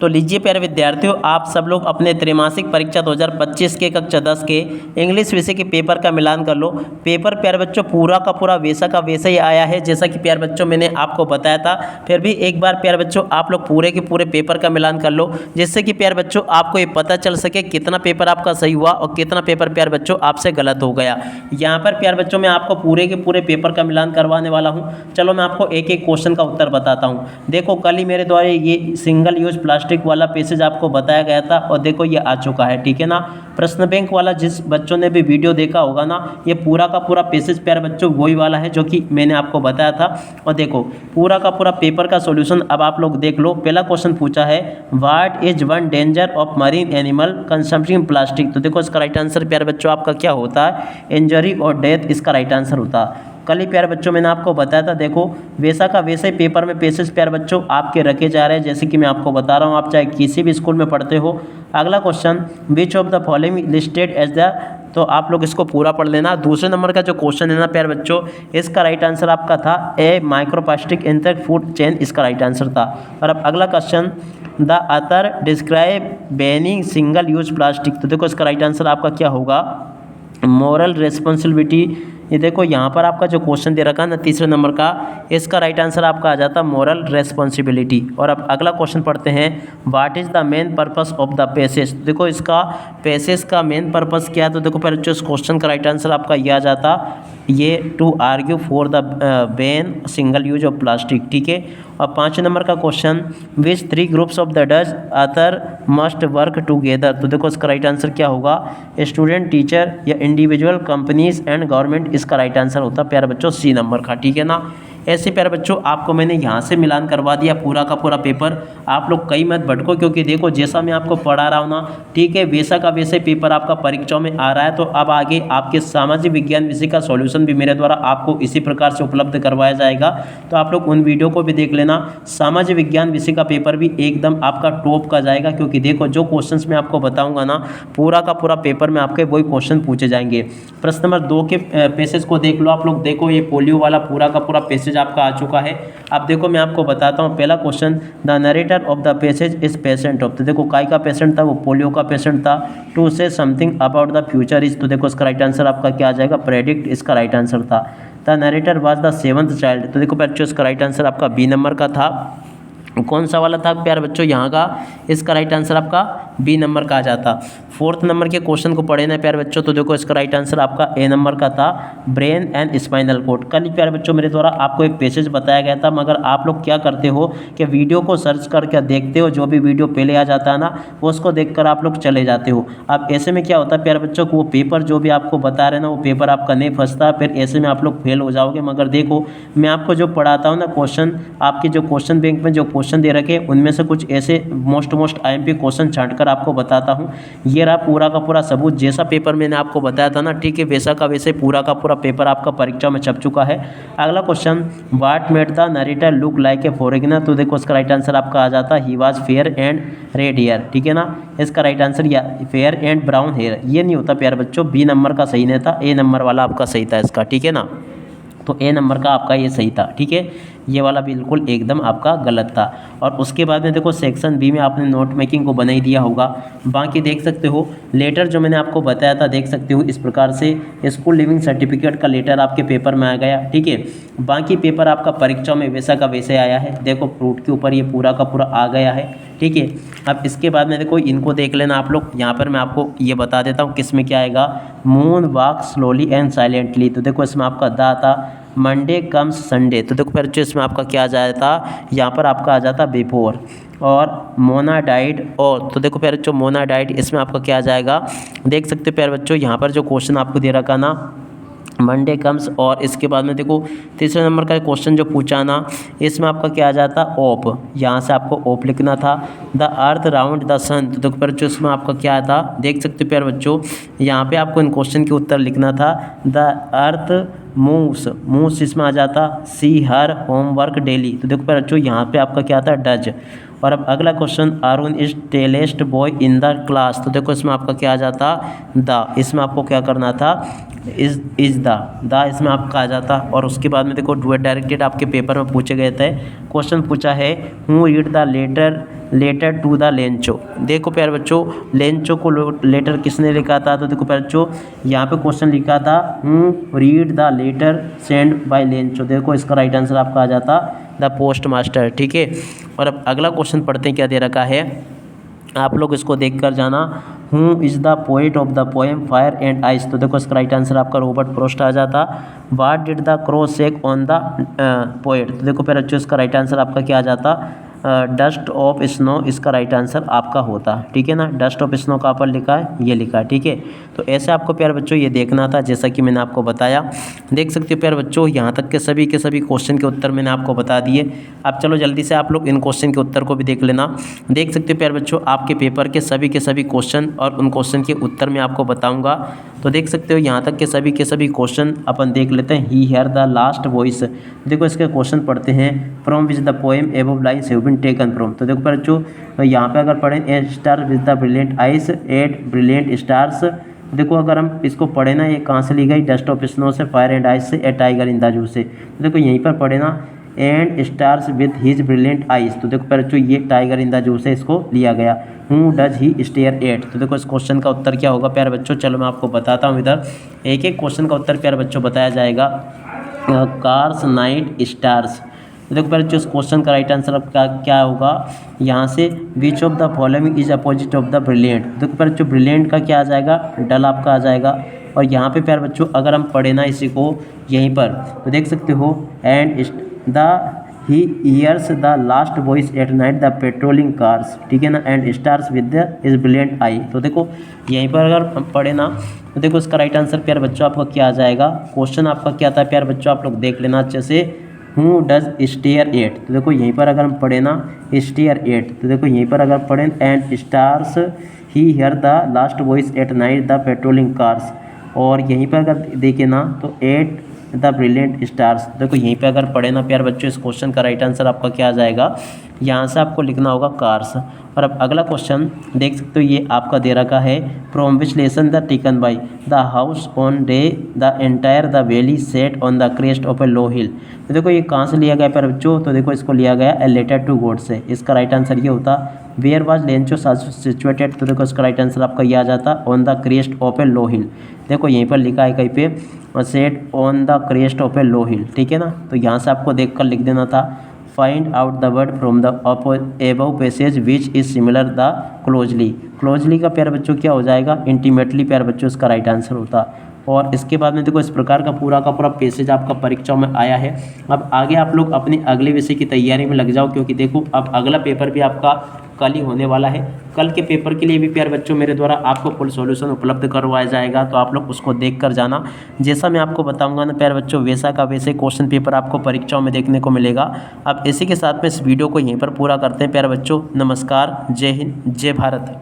तो लीजिए प्यारे विद्यार्थियों, आप सब लोग अपने त्रैमासिक परीक्षा 2025 के कक्षा 10 के इंग्लिश विषय के पेपर का मिलान कर लो। पेपर प्यारे बच्चों पूरा का पूरा वैसा का वैसा ही आया है जैसा कि प्यारे बच्चों मैंने आपको बताया था। फिर भी एक बार प्यारे बच्चों आप लोग पूरे के पूरे पेपर का मिलान कर लो, जिससे कि प्यारे बच्चों आपको ये पता चल सके कितना पेपर आपका सही हुआ और कितना पेपर प्यारे बच्चों आपसे गलत हो गया। यहाँ पर प्यारे बच्चों मैं आपको पूरे के पूरे पेपर का मिलान करवाने वाला हूँ। चलो मैं आपको एक एक क्वेश्चन का उत्तर बताता हूँ। देखो कल ही मेरे द्वारा ये सिंगल यूज प्लास्टिक वाला पैसेज आपको बताया गया था और देखो ये आ चुका है, ठीक है ना। प्रश्न बैंक वाला जिस बच्चों ने भी वीडियो देखा होगा ना, ये पूरा का पूरा पैसेज प्यारे बच्चों वही वाला है जो कि मैंने आपको बताया था। और देखो पूरा का पूरा पेपर का सॉल्यूशन अब आप लोग देख लो। पहला क्वेश्चन पूछा है what is one danger of marine animal consuming plastic. तो देखो इसका राइट आंसर प्यारे बच्चों आपका क्या होता है, इंजरी और डेथ इसका राइट आंसर होता है। कल ही प्यारे बच्चों मैंने आपको बताया था, देखो वैसा का वैसे ही पेपर में पैसेज प्यारे बच्चों आपके रखे जा रहे हैं जैसे कि मैं आपको बता रहा हूँ, आप चाहे किसी भी स्कूल में पढ़ते हो। अगला question which of the following listed as the, तो आप लोग इसको पूरा पढ़ लेना। दूसरे नंबर का जो क्वेश्चन है ना प्यारे बच्चों, इसका राइट आंसर आपका था a microplastic in the food chain, इसका राइट आंसर था। और अब अगला question the author describe banning single use plastic. तो देखो इसका राइट आंसर आपका क्या होगा, मॉरल रिस्पॉन्सिबिलिटी। ये देखो यहाँ पर आपका जो क्वेश्चन दे रखा है ना तीसरे नंबर का, इसका राइट आंसर आपका आ जाता मॉरल रेस्पॉन्सिबिलिटी। और अब अगला क्वेश्चन पढ़ते हैं what is the main purpose of the passage. देखो इसका पैसेज का मेन पर्पस क्या है, तो देखो पहले जो इस क्वेश्चन का राइट आंसर आपका यह आ जाता ये to argue for the ban single use of plastic, ठीक है। और 5 नंबर का question which 3 groups of the डच अदर मस्ट वर्क टुगेदर। तो देखो इसका राइट आंसर क्या होगा, स्टूडेंट, टीचर या इंडिविजुअल, कंपनीज एंड गवर्नमेंट, इसका राइट आंसर होता है प्यारे बच्चों सी नंबर का, ठीक है ना। ऐसे प्यारे बच्चों आपको मैंने यहाँ से मिलान करवा दिया पूरा का पूरा पेपर। आप लोग कहीं मत भटको, क्योंकि देखो जैसा मैं आपको पढ़ा रहा हूँ ना, ठीक है, वैसा का वैसे पेपर आपका परीक्षाओं में आ रहा है। तो अब आगे आपके सामाजिक विज्ञान विषय का सॉल्यूशन भी मेरे द्वारा आपको इसी प्रकार से उपलब्ध करवाया जाएगा। तो आप लोग उन वीडियो को भी देख लेना। सामाजिक विज्ञान विषय का पेपर भी एकदम आपका टॉप का जाएगा, क्योंकि देखो जो क्वेश्चन मैं आपको बताऊँगा ना, पूरा का पूरा पेपर में आपके वही क्वेश्चन पूछे जाएंगे। प्रश्न नंबर 2 के पैसेज को देख लो आप लोग। देखो ये पोलियो वाला पूरा का पूरा पैसेज आपका आ चुका है। अब देखो मैं आपको बताता हूँ। पहला question the narrator of the passage is patient of. तो देखो काय का पेशेंट था, वो पोलियो का पेशेंट था। To say something about the future is. तो देखो इसका राइट आंसर आपका क्या आ जाएगा, प्रेडिक्ट, इसका राइट आंसर था। The narrator was the 7th child. तो देखो बच्चों इसका राइट आंसर आपका बी नंबर का था। कौन सा वाला था प्यारे बच्चों यहाँ का, इसका राइट आंसर आपका बी नंबर का आ जाता। 4th नंबर के क्वेश्चन को पढ़े ना प्यारे बच्चों, तो देखो इसका राइट आंसर आपका ए नंबर का था, ब्रेन एंड स्पाइनल कॉर्ड। कल ही प्यारे बच्चों मेरे द्वारा आपको एक पैसेज बताया गया था, मगर आप लोग क्या करते हो कि वीडियो को सर्च करके देखते हो, जो भी वीडियो पहले आ जाता है ना वो उसको देखकर आप लोग चले जाते हो। अब ऐसे में क्या होता है प्यारे बच्चों को, वो पेपर जो भी आपको बता रहे हैं ना वो पेपर आपका नहीं फंसता, फिर ऐसे में आप लोग फेल हो जाओगे। मगर देखो मैं आपको जो पढ़ाता हूँ ना क्वेश्चन, आपके जो क्वेश्चन बैंक में जो क्वेश्चन दे रखे उनमें से कुछ ऐसे मोस्ट IMP क्वेश्चन छांट कर आपको बताता हूँ। ये रहा पूरा का पूरा सबूत, जैसा पेपर मैंने आपको बताया था ना, ठीक है, वैसा का वैसे पूरा का पूरा पेपर आपका परीक्षा में छप चुका है। अगला question what made the narrator look like a foreigner. तो देखो इसका राइट आंसर आपका आ जाता he was fair and red hair, ठीक है ना। इसका राइट आंसर या फेयर एंड ब्राउन हेयर, ये नहीं होता प्यारे बच्चों, बी नंबर का सही नहीं था, ए नंबर वाला आपका सही था इसका, ठीक है ना। तो ए नंबर का आपका ये सही था, ठीक है, ये वाला बिल्कुल एकदम आपका गलत था। और उसके बाद में देखो सेक्शन बी में आपने नोट मेकिंग को बना ही दिया होगा। बाकी देख सकते हो लेटर जो मैंने आपको बताया था, देख सकते हो इस प्रकार से स्कूल लिविंग सर्टिफिकेट का लेटर आपके पेपर में आ गया, ठीक है। बाकी पेपर आपका परीक्षा में वैसा का वैसे आया है। देखो फ्रूट के ऊपर ये पूरा का पूरा आ गया है, ठीक है। अब इसके बाद में देखो इनको देख लेना आप लोग। यहाँ पर मैं आपको ये बता देता हूँ किस में क्या आएगा, moon walk slowly and silently. तो देखो इसमें आपका दा था, मंडे कम्स संडे। तो देखो फिर इसमें आपका क्या आ जाता, यहाँ पर आपका आ जाता बिफोर। और मोना डाइड और, तो देखो प्यारे बच्चों मोना डाइड, इसमें आपका क्या आ जाएगा, देख सकते हो प्यारे बच्चों यहाँ पर जो क्वेश्चन आपको दे रखा ना मंडे कम्स। और इसके बाद में देखो तीसरे नंबर का क्वेश्चन जो पूछा ना, इसमें आपका क्या आ जाता ओप, यहाँ से आपको ओप लिखना था। द अर्थ राउंड द सन। तो देखो प्यारे बच्चों इसमें आपका क्या आता, देख सकते हो प्यारे बच्चों यहाँ पे आपको इन क्वेश्चन के उत्तर लिखना था। द अर्थ मूव्स इसमें आ जाता, सी हर होमवर्क डेली। तो देखो प्यारे बच्चों यहाँ पे आपका क्या आता डज। और अब अगला question, Arun is tallest boy in the class. तो देखो इसमें आपका क्या आ जाता, द, इसमें आपको क्या करना था, इज द इसमें आपका आ जाता। और उसके बाद में देखो डायरेक्टेड आपके पेपर में पूछे गए थे, क्वेश्चन पूछा है who read the letter to the Lencho. देखो प्यारे बच्चों, लेंचो को लेटर किसने लिखा था, तो देखो प्यारे बच्चों यहाँ पे क्वेश्चन लिखा था who read the letter sent by Lencho. देखो इसका राइट आंसर आपका आ जाता द पोस्ट मास्टर। ठीक है, और अब अगला क्वेश्चन पढ़ते हैं, क्या दे रखा है, आप लोग इसको देख कर जाना। Who is the poet of the poem fire and ice. तो देखो इसका राइट आंसर आपका रॉबर्ट फ्रॉस्ट आ जाता। What did the crow shake on the poet. तो देखो प्यारे बच्चों इसका राइट आंसर आपका क्या आ जाता, डस्ट ऑफ स्नो इसका राइट आंसर आपका होता। ठीक है ना, डस्ट ऑफ स्नो का पर लिखा है, ये लिखा है। ठीक है, तो ऐसे आपको प्यारे बच्चों ये देखना था, जैसा कि मैंने आपको बताया। देख सकते हो प्यारे बच्चों, यहाँ तक के सभी क्वेश्चन के उत्तर मैंने आपको बता दिए। अब चलो जल्दी से आप लोग इन क्वेश्चन के उत्तर को भी देख लेना। देख सकते हो प्यारे बच्चों, आपके पेपर के सभी क्वेश्चन और उन क्वेश्चन के उत्तर मैं आपको बताऊँगा। तो देख सकते हो यहाँ तक के सभी क्वेश्चन अपन देख लेते हैं। He hear the last voice. देखो इसके क्वेश्चन पढ़ते हैं, from which the poem above lines have been taken from. तो देखो बच्चों यहाँ पे अगर पढ़ें, a star with the brilliant eyes, 8 brilliant stars. देखो अगर हम इसको पढ़े ना, ये कहाँ से ली गई, डस्ट ऑफ स्नो से, फायर एंड आइस से, ए टाइगर इन द जू से। तो देखो यहीं पर पढ़े ना, and stars with his brilliant eyes. तो देखो बच्चों ये टाइगर इन द जू से इसको लिया गया। Who does he stare at. तो देखो इस क्वेश्चन का उत्तर क्या होगा प्यारे बच्चों, चलो मैं आपको बताता हूँ। इधर एक क्वेश्चन का उत्तर प्यारे बच्चों बताया जाएगा, कार्स नाइट स्टार्स। तो देखो प्यारे बच्चों इस क्वेश्चन का राइट आंसर अब क्या होगा, यहाँ से विच of the following is opposite of the brilliant. देखो प्यारे बच्चों ब्रिलियंट का क्या आ जाएगा, डल आपका आ जाएगा। और यहाँ पे प्यारे बच्चों अगर हम पढ़े ना इसी को यहीं पर, तो देख सकते हो, and he years the last voice at night the patrolling cars. ठीक है ना, and stars with the is brilliant I. तो देखो यहीं पर अगर हम पढ़े ना, तो देखो इसका राइट आंसर प्यारे बच्चों आपका क्या आ जाएगा। क्वेश्चन आपका क्या था प्यारे बच्चों, आप लोग देख लेना अच्छे से। Who does stare at. तो देखो यहीं पर अगर हम पढ़े ना, स्टेयर एट। तो देखो यहीं पर अगर पढ़ें, and stars he here the last voice at night the patrolling cars. और यहीं पर अगर देखें ना, तो एट द ब्रिलियंट स्टार्स। देखो यहीं पे अगर पढ़े ना प्यारे बच्चों, इस क्वेश्चन का राइट आंसर आपका क्या आ जाएगा, यहाँ से आपको लिखना होगा कार्स। और अब अगला क्वेश्चन देख सकते हो, ये आपका दे रखा है, from which lesson the taken by the house on day the entire the valley set on the crest of a low hill. तो देखो ये कहाँ से लिया गया प्यारे बच्चों, तो देखो इसको लिया गया ए लेटर टू गॉड से। इसका राइट आंसर ये होता, वेयर वाज लेंचो सिचुएटेड। तो देखो इसका राइट आंसर आपका ये आ जाता, on the crest of a low hill. देखो यहीं पर लिखा है कहीं पे, set on the crest of a low hill. ठीक है ना, तो यहाँ से आपको देख कर लिख देना था, find out the word from the above passage which is similar the closely का प्यारे बच्चों क्या हो जाएगा, इंटीमेटली प्यारे बच्चों इसका राइट आंसर होता। और इसके बाद में देखो इस प्रकार का पूरा पैसेज आपका परीक्षाओं में आया है। अब आगे आप लोग अपने अगले विषय की तैयारी में लग जाओ, क्योंकि देखो अब अगला पेपर भी आपका कल ही होने वाला है। कल के पेपर के लिए भी प्यारे बच्चों मेरे द्वारा आपको फुल सॉल्यूशन उपलब्ध करवाया जाएगा, तो आप लोग उसको देख कर जाना। जैसा मैं आपको बताऊंगा ना प्यारे बच्चों, वैसा का वैसे क्वेश्चन पेपर आपको परीक्षाओं में देखने को मिलेगा। अब इसी के साथ में इस वीडियो को यहीं पर पूरा करते हैं प्यारे बच्चों। नमस्कार, जय हिंद, जय भारत।